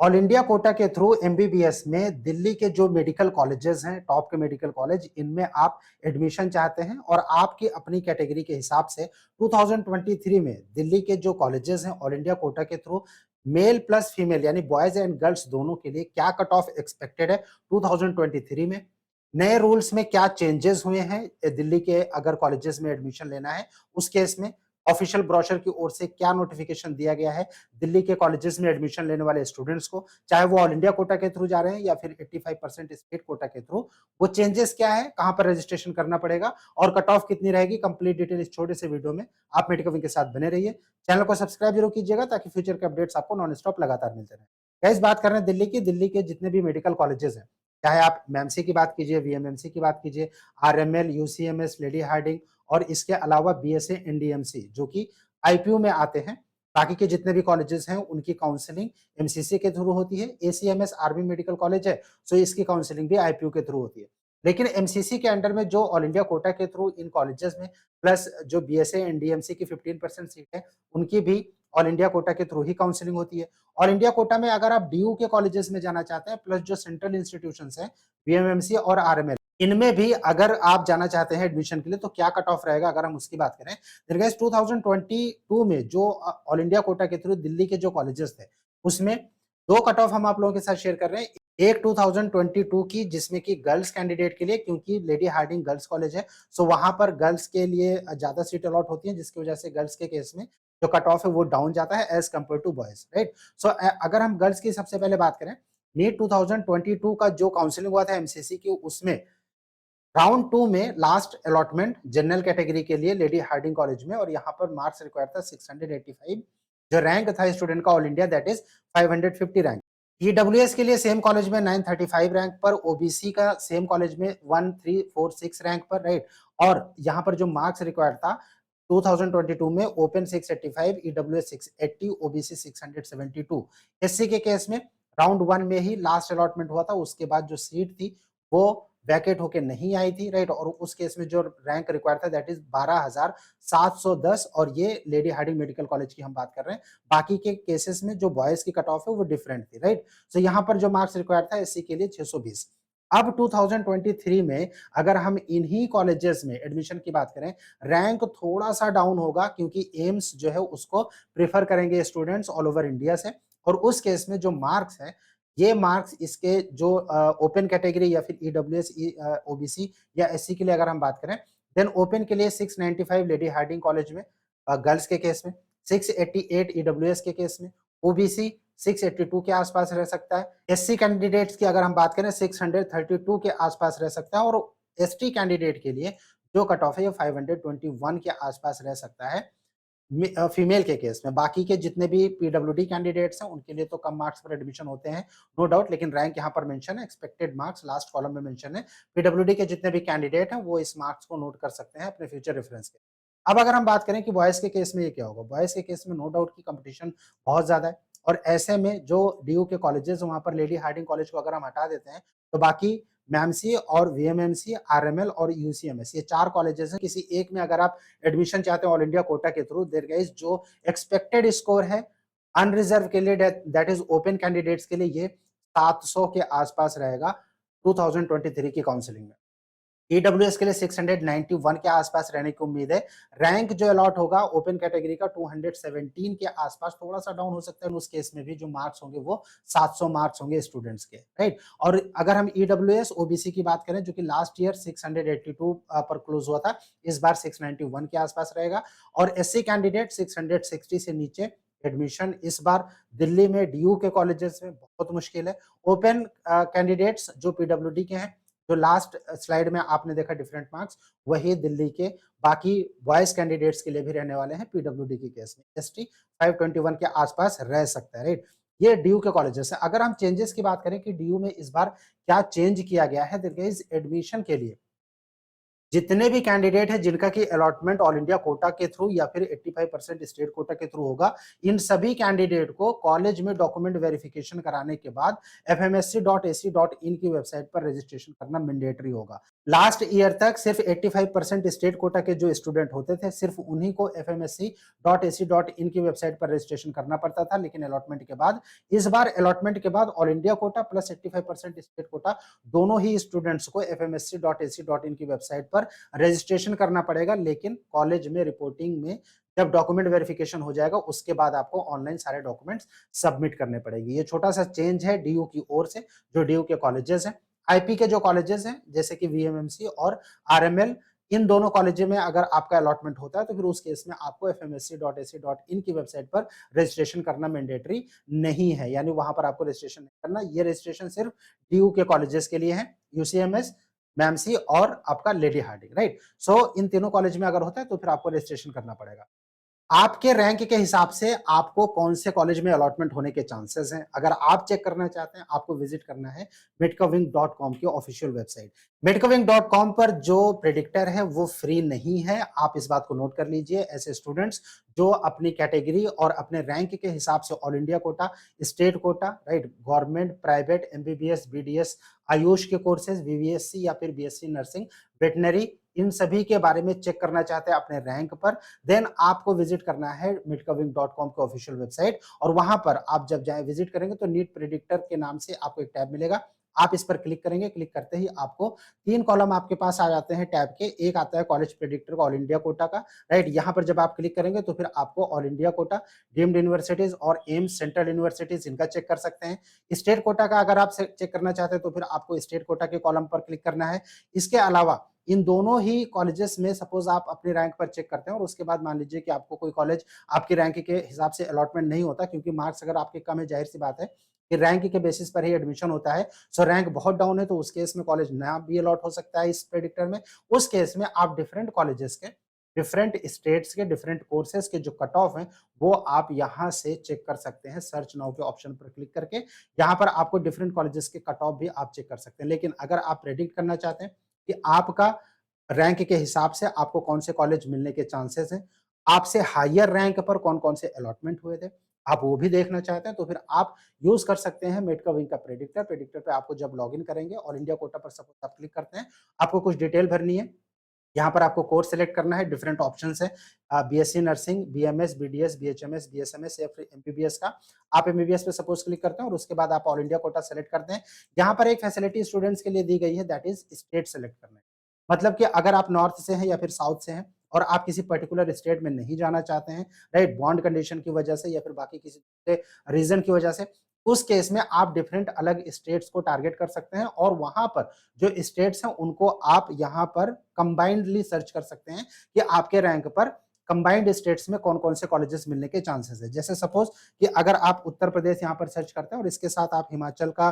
All India quota के through MBBS में दिल्ली के जो मेडिकल कॉलेजेस हैं, टॉप के मेडिकल कॉलेज, इनमें आप एडमिशन चाहते हैं और आपकी अपनी कैटेगरी के हिसाब से 2023 में दिल्ली के जो कॉलेजेस हैं ऑल इंडिया कोटा के थ्रू मेल प्लस फीमेल यानी बॉयज एंड गर्ल्स दोनों के लिए क्या कट ऑफ एक्सपेक्टेड है 2023 में, नए रूल्स में क्या चेंजेस हुए हैं दिल्ली के अगर कॉलेजेस में एडमिशन लेना है उस केस में, ऑफिशियल ब्रोशर की ओर से क्या नोटिफिकेशन दिया गया है दिल्ली के कॉलेजेस में एडमिशन लेने वाले स्टूडेंट्स को, चाहे वो ऑल इंडिया कोटा के थ्रू जा रहे हैं या फिर 85% स्टेट कोटा के थ्रू, वो चेंजेस क्या है, कहां पर रजिस्ट्रेशन करना पड़ेगा और कट ऑफ कितनी रहेगी, कंप्लीट डिटेल इस छोटे से वीडियो में आप मेडिकविंग के साथ बने रहिए। चैनल को सब्सक्राइब जरूर कीजिएगा ताकि फ्यूचर के अपडेट्स आपको नॉन स्टॉप लगातार मिलते रहे। गाइस, बात कर रहे हैं दिल्ली के जितने भी मेडिकल कॉलेजेस हैं, चाहे आप मैमसी की बात कीजिए, वीएमएमसी की बात कीजिए, आरएमएल, यूसीएमएस, लेडी हार्डिंग और इसके अलावा बीएसए, एनडीएमसी जो कि आईपीयू में आते हैं। बाकी के जितने भी कॉलेजेस हैं उनकी काउंसलिंग एमसीसी के थ्रू होती है। एसीएमएस आर्मी मेडिकल कॉलेज है, सो इसकी काउंसलिंग भी आईपीयू के थ्रू होती है। लेकिन एमसीसी के अंडर में जो ऑल इंडिया कोटा के थ्रू इन कॉलेजेस में प्लस जो बीएसए एनडीएमसी की 15% सीट है, उनकी भी ऑल इंडिया कोटा के थ्रू ही काउंसलिंग होती है। ऑल इंडिया कोटा में अगर आप डीयू के कॉलेजेस में जाना चाहते हैं प्लस जो सेंट्रल इंस्टीट्यूशंस हैं बीएमएमसी और आरएमएल, इनमें भी अगर आप जाना चाहते हैं एडमिशन के लिए तो क्या कट ऑफ रहेगा अगर हम उसकी बात करें। फिर गाइस 2022 में जो ऑल इंडिया कोटा के थ्रू दिल्ली के जो कॉलेजेस थे उसमें दो कट ऑफ हम आप लोगों के साथ शेयर कर रहे हैं। एक 2022 की जिसमें कि गर्ल्स कैंडिडेट के लिए, क्योंकि लेडी हार्डिंग गर्ल्स कॉलेज है, सो वहां पर गर्ल्स के लिए ज्यादा सीट अलॉट होती है जिसकी वजह से गर्ल्स के केस में जो कट ऑफ है वो डाउन जाता है as compare to boys, right. So अगर हम गर्ल्स की सबसे पहले बात करें, नीट 2022 का जो काउंसलिंग हुआ था एमसीसी की, उसमें राउंड 2 में लास्ट अलॉटमेंट जनरल कैटेगरी के लिए लेडी हार्डिंग कॉलेज में, और यहाँ पर मार्क्स रिक्वायर था 685, जो रैंक था स्टूडेंट का all India that is 550 rank. EWS के लिए सेम कॉलेज में 935 रैंक पर, ओबीसी का सेम कॉलेज में 1346 रैंक पर, राइट। और यहाँ पर जो मार्क्स रिक्वायर्ड था 2022 में ओपन 685, ईडब्ल्यूएस 680, ओबीसी 672। एससी के केस में राउंड 1 में ही लास्ट अलॉटमेंट हुआ था, उसके बाद जो सीट थी वो वैकेट होके नहीं आई थी, राइट। और उस केस में जो रैंक रिक्वायर था दैट इज 12,710, और ये लेडी हार्डिंग मेडिकल कॉलेज की हम बात कर रहे हैं। बाकी के केसेस में जो बॉयज की कट ऑफ है वो डिफरेंट थी, राइट। सो यहाँ पर जो मार्क्स रिक्वायर था एससी के लिए 620। अब 2023 में अगर हम इन्हीं कॉलेजेस में एडमिशन की बात करें, रैंक थोड़ा सा डाउन होगा क्योंकि एम्स जो है उसको प्रेफर करेंगे स्टूडेंट्स ऑल ओवर इंडिया से, और उस केस में जो मार्क्स है, ये मार्क्स इसके जो ओपन कैटेगरी या फिर ईडब्ल्यूएस, ओबीसी या एससी के लिए अगर हम बात करें, देन ओपन के लिए 695 लेडी हार्डिंग कॉलेज में गर्ल्स के केस में, 688 ईडब्ल्यूएस के केस में, ओबीसी 682 के आसपास रह सकता है। एससी कैंडिडेट्स की अगर हम बात करें 632 के आसपास रह सकता है, और एसटी कैंडिडेट के लिए जो कट ऑफ है ये 521 के आसपास रह सकता है फीमेल के केस में। बाकी के जितने भी पीडब्ल्यूडी कैंडिडेट्स हैं उनके लिए तो कम मार्क्स पर एडमिशन होते हैं, नो डाउट, लेकिन रैंक यहाँ पर मेंशन है, एक्सपेक्टेड मार्क्स लास्ट कॉलम में मेंशन है। पीडब्ल्यूडी के जितने भी कैंडिडेट हैं वो इस मार्क्स को नोट कर सकते हैं अपने फ्यूचर रेफरेंस के। अब अगर हम बात करें कि बॉयज के केस में ये क्या होगा, बॉयज के केस में नो डाउट की कंपटीशन बहुत ज्यादा है, और ऐसे में जो डीयू के कॉलेजेस वहां पर लेडी हार्डिंग कॉलेज को अगर हम हटा देते हैं तो बाकी मैमसी और वीएमएमसी, आरएमएल और यूसीएमएस, ये चार कॉलेजेस हैं। किसी एक में अगर आप एडमिशन चाहते हैं ऑल इंडिया कोटा के थ्रू, देयर गाइस जो एक्सपेक्टेड स्कोर है अनरिजर्व के लिए दैट इज ओपन कैंडिडेट्स के लिए, ये 700 के आसपास रहेगा 2023 की काउंसलिंग में। ईडब्ल्यूएस के लिए 691 के आसपास रहने की उम्मीद है। रैंक जो अलॉट होगा ओपन कैटेगरी का 217 के आसपास, थोड़ा सा डाउन हो सकता है उस केस में भी, जो मार्क्स होंगे वो 700 मार्क्स होंगे स्टूडेंट्स के, राइट। और अगर हम ईडब्ल्यूएस ओबीसी की बात करें जो कि लास्ट ईयर 682 पर क्लोज हुआ था, इस बार 691 के आसपास रहेगा। और एससी कैंडिडेट 660 से नीचे एडमिशन इस बार दिल्ली में डीयू के कॉलेजेस में बहुत मुश्किल है। ओपन कैंडिडेट्स जो पीडब्ल्यूडी के हैं, जो लास्ट स्लाइड में आपने देखा डिफरेंट मार्क्स, वही दिल्ली के बाकी बॉयज कैंडिडेट्स के लिए भी रहने वाले हैं पीडब्ल्यूडी के केस में। एसटी 521 के आसपास रह सकता है, राइट। ये डीयू के कॉलेजेस है। अगर हम चेंजेस की बात करें कि डीयू में इस बार क्या चेंज किया गया है, देखिए इस एडमिशन के लिए जितने भी कैंडिडेट हैं जिनका कि अलॉटमेंट ऑल इंडिया कोटा के थ्रू या फिर 85% स्टेट कोटा के थ्रू होगा, इन सभी कैंडिडेट को कॉलेज में डॉक्यूमेंट वेरिफिकेशन कराने के बाद fmsc.ac.in की वेबसाइट पर रजिस्ट्रेशन करना मैंडेटरी होगा। लास्ट ईयर तक सिर्फ 85% स्टेट कोटा के जो स्टूडेंट होते थे, सिर्फ उन्हीं को fmsc.ac.in की वेबसाइट पर रजिस्ट्रेशन करना पड़ता था, लेकिन अलॉटमेंट के बाद इस बार अलॉटमेंट के बाद all India quota plus 85% state quota दोनों ही स्टूडेंट्स को fmsc.ac.in की वेबसाइट पर रजिस्ट्रेशन करना पड़ेगा, लेकिन कॉलेज में रिपोर्टिंग में जब डॉक्यूमेंट वेरिफिकेशन हो जाएगा उसके बाद आपको ऑनलाइन सारे डॉक्यूमेंट्स सबमिट करने पड़ेंगे। ये छोटा सा चेंज है डीयू की ओर से, जो डीयू के कॉलेजेस हैं। आईपी के जो कॉलेजेस हैं जैसे कि वीएमएमसी और आरएमएल, इन दोनों कॉलेज में अगर आपका अलॉटमेंट होता है तो फिर उस केस में आपको fmsc.ac.in की वेबसाइट पर रजिस्ट्रेशन करना मैंडेटरी नहीं है, यानी वहां पर आपको रजिस्ट्रेशन नहीं करना। ये रजिस्ट्रेशन सिर्फ डीयू के कॉलेजेस के लिए है, यूसीएमएस, मैमसी और आपका लेडी हार्डिंग, राइट। सो इन तीनों कॉलेज में अगर होता है तो फिर आपको रजिस्ट्रेशन करना पड़ेगा। आपके रैंक के हिसाब से आपको कौन से कॉलेज में अलॉटमेंट होने के चांसेस हैं। अगर आप चेक करना चाहते हैं, आपको विजिट करना है medcoWing.com की ऑफिशियल वेबसाइट। medcoWing.com पर जो प्रेडिक्टर है वो फ्री नहीं है, आप इस बात को नोट कर लीजिए। ऐसे स्टूडेंट्स जो अपनी कैटेगरी और अपने रैंक के हिसाब से all India quota, state quota, right, government, private, MBBS, BDS, Ayush के कोर्सेज, वीवीएससी या फिर बीएससी नर्सिंग, वेटनरी, इन सभी के बारे में चेक करना चाहते हैं अपने रैंक पर, देन आपको विजिट करना है medcoWing.com की ऑफिशियल वेबसाइट। और वहां पर आप जब जाए विजिट करेंगे तो नीट प्रेडिक्टर के नाम से आपको एक टैब मिलेगा, आप इस पर क्लिक करेंगे। क्लिक करते ही आपको 3 कॉलम आपके पास आ जाते हैं टैब के। एक आता है कॉलेज प्रेडिक्टर का ऑल इंडिया कोटा का, राइट। यहाँ पर जब आप क्लिक करेंगे तो फिर आपको all India quota, deemed universities और एम्स सेंट्रल यूनिवर्सिटीज इनका चेक कर सकते हैं। स्टेट कोटा का अगर आप चेक करना चाहते हैं तो फिर आपको स्टेट कोटा के कॉलम पर क्लिक करना है। इसके अलावा इन दोनों ही कॉलेजेस में सपोज आप अपने रैंक पर चेक करते हैं और उसके बाद मान लीजिए कि आपको कोई कॉलेज आपकी रैंक के हिसाब से अलॉटमेंट नहीं होता, क्योंकि मार्क्स अगर आपके कम है, जाहिर सी बात है कि रैंक के बेसिस पर ही एडमिशन होता है। सो रैंक बहुत डाउन है तो उस केस में कॉलेज ना भी अलॉट हो सकता है इस प्रेडिक्टर में। उस केस में आप डिफरेंट कॉलेजेस के, डिफरेंट स्टेट्स के, डिफरेंट कोर्सेज के जो कट ऑफ हैं वो आप यहाँ से चेक कर सकते हैं। सर्च नाउ के ऑप्शन पर क्लिक करके यहाँ पर आपको डिफरेंट कॉलेजेस के कट ऑफ भी आप चेक कर सकते हैं। लेकिन अगर आप प्रेडिक्ट करना चाहते हैं कि आपका रैंक के हिसाब से आपको कौन से कॉलेज मिलने के चांसेस हैं, आपसे हायर रैंक पर कौन-कौन से अलॉटमेंट हुए थे, आप वो भी देखना चाहते हैं तो फिर आप यूज़ कर सकते हैं मेडकाविंग का प्रेडिक्टर। प्रेडिक्टर पे आपको जब लॉगिन करेंगे, ऑल इंडिया कोटा पर सपोज़ आप क्लिक करते हैं, आपको कुछ डिटेल भरनी है। यहाँ पर आपको कोर्स सेलेक्ट करना है, डिफरेंट ऑप्शंस है, BSc nursing, BMS, BDS, BHMS, BSMS या फिर एमबीबीएस का। आप एमबीबीएस पे सपोज क्लिक करते हैं और उसके बाद आप ऑल इंडिया कोटा सेलेक्ट करते हैं। यहाँ पर एक फैसिलिटी स्टूडेंट्स के लिए दी गई है, दैट इज स्टेट सेलेक्ट करना है। मतलब कि अगर आप नॉर्थ से हैं या फिर साउथ से हैं और आप किसी पर्टिकुलर स्टेट में नहीं जाना चाहते हैं, राइट, बॉन्ड कंडीशन की वजह से या फिर बाकी किसी रीजन की वजह से, उस केस में आप डिफरेंट अलग स्टेट्स को टारगेट कर सकते हैं और वहां पर जो स्टेट्स हैं उनको आप यहाँ पर कंबाइंडली सर्च कर सकते हैं कि आपके रैंक पर कंबाइंड स्टेट्स में कौन-कौन से कॉलेजेस मिलने के चांसेस है। जैसे सपोज कि अगर आप उत्तर प्रदेश यहाँ पर सर्च करते हैं और इसके साथ आप हिमाचल का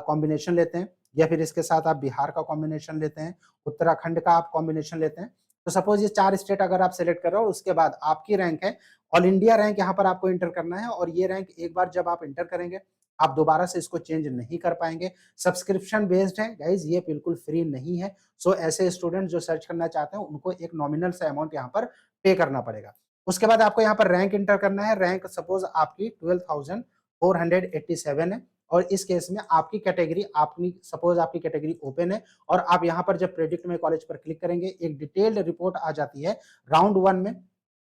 कॉम्बिनेशन लेते हैं या फिर इसके साथ आप बिहार का कॉम्बिनेशन लेते हैं, उत्तराखंड का आप कॉम्बिनेशन लेते हैं, तो सपोज ये 4 स्टेट अगर आप सेलेक्ट कर रहे हो और उसके बाद आपकी रैंक है, ऑल इंडिया रैंक यहाँ पर आपको एंटर करना है और ये रैंक एक बार जब आप एंटर करेंगे, आप दोबारा से इसको चेंज नहीं कर पाएँगे। सब्सक्रिप्शन बेस्ड है गाइज़, ये बिल्कुल फ्री नहीं है। सो ऐसे स्टूडेंट जो सर्च करना चाहते हैं उनको एक नॉमिनल सा अमाउंट यहाँ पर पे करना पड़ेगा। उसके बाद आपको यहाँ पर रैंक एंटर करना है। रैंक सपोज आपकी 12,487 है और इस केस में आपकी कैटेगरी, आपकी सपोज आपकी कैटेगरी ओपन है और आप यहाँ पर जब प्रेडिक्ट में कॉलेज पर क्लिक करेंगे, एक डिटेल्ड रिपोर्ट आ जाती है। राउंड 1 में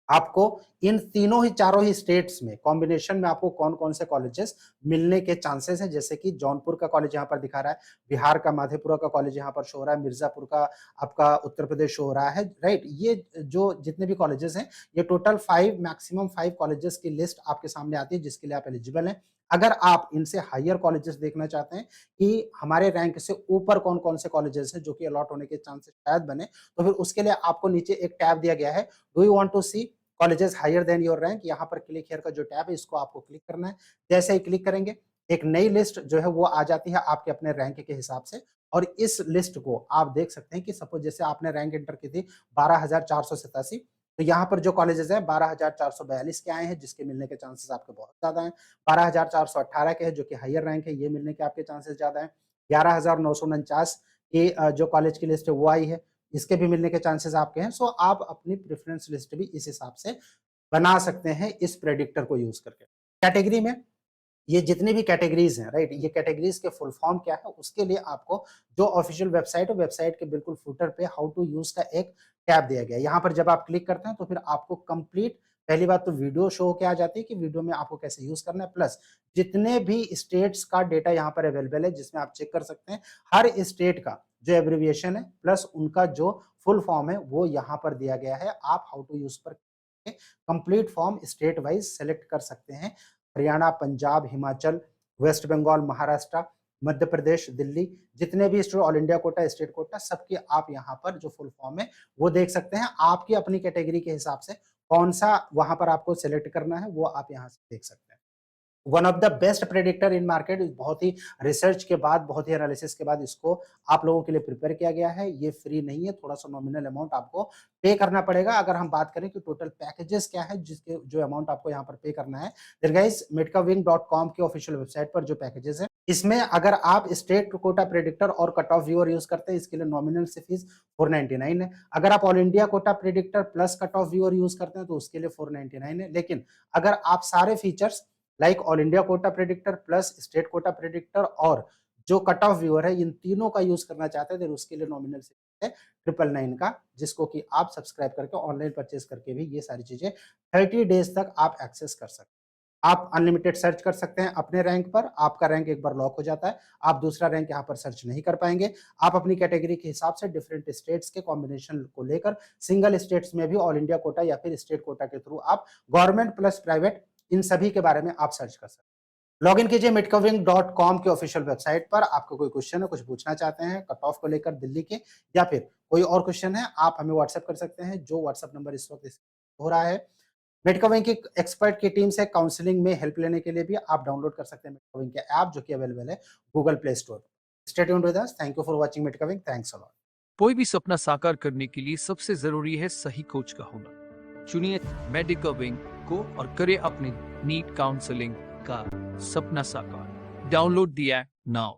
आपको इन तीनों ही चारों ही स्टेट्स में कॉम्बिनेशन में आपको कौन-कौन से कॉलेजेस मिलने के चांसेस हैं, जैसे कि जौनपुर का कॉलेज यहाँ पर दिखा रहा है, बिहार का माधेपुरा का कॉलेज यहाँ पर शो हो रहा है, मिर्जापुर का आपका उत्तर प्रदेश शो हो रहा है, राइट। ये जो जितने भी कॉलेजेस हैं, ये टोटल 5 मैक्सिमम 5 कॉलेजेस की लिस्ट आपके सामने आती है जिसके लिए आप एलिजिबल हैं। अगर आप इनसे हायर कॉलेजेस देखना चाहते हैं कि हमारे रैंक से ऊपर कौन-कौन से कॉलेजेस हैं जो कि अलॉट होने के चांसेस शायद बने, तो फिर उसके लिए आपको नीचे एक टैब दिया गया है, do you want to see colleges higher than your rank. यहाँ पर क्लिक हियर का जो टैब है इसको आपको क्लिक करना है। जैसे ही क्लिक करेंगे एक नई लिस्ट जो है वो आ जाती है आपके अपने रैंक के हिसाब से और इस लिस्ट को आप देख सकते हैं कि सपोज जैसे आपने रैंक एंटर की थी 12,487, तो यहाँ पर जो कॉलेजेस हैं 12,442 के आए हैं जिसके मिलने के चांसेस आपके बहुत ज्यादा हैं। 12,418 के हैं जो कि हायर रैंक है, ये मिलने के आपके चांसेस ज्यादा हैं। 11,949 की जो कॉलेज की लिस्ट है वो आई है। इसके भी मिलने के चांसेस आपके हैं। सो आप अपनी प्रेफ़रेंस लिस्ट भी इस हिसाब से बना सकते हैं इस प्रेडिक्टर को यूज़ करके। कैटेगरी में ये जितनी भी कैटेगरीज़ हैं, राइट? ये कैटेगरीज़ के फुल फॉर्म क्या है, उसके लिए आपको जो ऑफ़िशियल वेबसाइट है, वेबसाइट के बिल्कुल फुटर पे हाउ टू यूज़ का एक टैब दिया गया है। यहाँ पर जब आप क्लिक करते हैं, तो फिर आपको कंप्लीट पहली बात तो वीडियो शो होके आ जाती है कि वीडियो में आपको कैसे यूज़ करना है, प्लस जितने भी स्टेट्स का डेटा यहाँ पर अवेलेबल है, जिसमें आप चेक कर सकते हैं, हर स्टेट का जो एब्रिविएशन है, प्लस उनका जो फुल फॉर्म है, वो यहाँ पर दिया गया है। आप हाउ टू यूज़ पर complete form state wise select कर सकते हैं। हरियाणा, पंजाब, हिमाचल, वेस्ट बंगाल, महाराष्ट्र, मध्य प्रदेश, दिल्ली, जितने भी state all India quota, state quota, सबके आप यहाँ पर जो फुल फॉर्म है, वो देख सकते हैं। आपकी अपनी कैटेगरी के हिसाब से कौन-सा वहाँ पर आपको सेलेक्ट करना है, वो आप यहाँ से देख सकते हैं। One of the best predictor in market, बहुत ही रिसर्च के बाद, बहुत ही एनालिसिस के बाद इसको आप लोगों के लिए प्रिपेयर किया गया है। ये फ्री नहीं है, थोड़ा-सा नॉमिनल अमाउंट आपको पे करना पड़ेगा। अगर हम बात करें कि टोटल पैकेजेस क्या है, जिसके जो अमाउंट आपको यहाँ पर पे करना है, देन गाइस medcaving.com की ऑफिशियल वेबसाइट पर जो पैकेजेस हैं, इसमें अगर आप स्टेट कोटा प्रेडिक्टर और कट ऑफ व्यूअर यूज़ करते हैं, इसके लिए नॉमिनल से फीस 499 है। अगर आप all India quota predictor plus cut off viewer use करते हैं, तो उसके लिए 499 है। लेकिन अगर आप सारे features like all India quota predictor plus state quota predictor और जो कट ऑफ व्यूअर है, इन तीनों का यूज़ करना चाहते हैं, देन उसके लिए नॉमिनल है 999 का, जिसको कि आप सब्सक्राइब करके ऑनलाइन परचेज़ करके भी ये सारी चीज़ें 30 डेज़ तक आप एक्सेस कर सकते हैं। आप अनलिमिटेड सर्च कर सकते हैं अपने रैंक पर, आपका रैंक एक बार लॉक हो जाता है, आप दूसरा रैंक यहाँ पर सर्च नहीं कर पाएँगे। आप अपनी कैटेगरी के हिसाब से डिफरेंट स्टेट्स के कॉम्बिनेशन को लेकर सिंगल स्टेट्स में भी ऑल इंडिया कोटा या फिर स्टेट कोटा के थ्रू आप गवर्नमेंट प्लस प्राइवेट इन सभी के बारे में आप सर्च कर सकते हैं। लॉगिन कीजिए midcovering.com की ऑफिशियल वेबसाइट पर। आपको कोई क्वेश्चन है, कुछ पूछना चाहते हैं कट ऑफ को लेकर दिल्ली के, या फिर कोई और क्वेश्चन है, आप हमें व्हाट्सएप कर सकते हैं, जो व्हाट्सएप नंबर इस वक्त हो रहा है। मिडकविंग की एक्सपर्ट की टीम से काउंसलिंग में हेल्प लेने के लिए भी आप डाउनलोड कर सकते हैं मिडकविंग के ऐप, जो कि अवेलेबल है Google Play Store. Stay tuned with us. Thank you for watching मिडकविंग। Thanks a lot. कोई भी सपना साकार करने के लिए सबसे जरूरी है सही कोच का होना। चुनिए मेडिकल विंग को और करें अपने नीट काउंसलिंग का सपना साकार। Download the app now.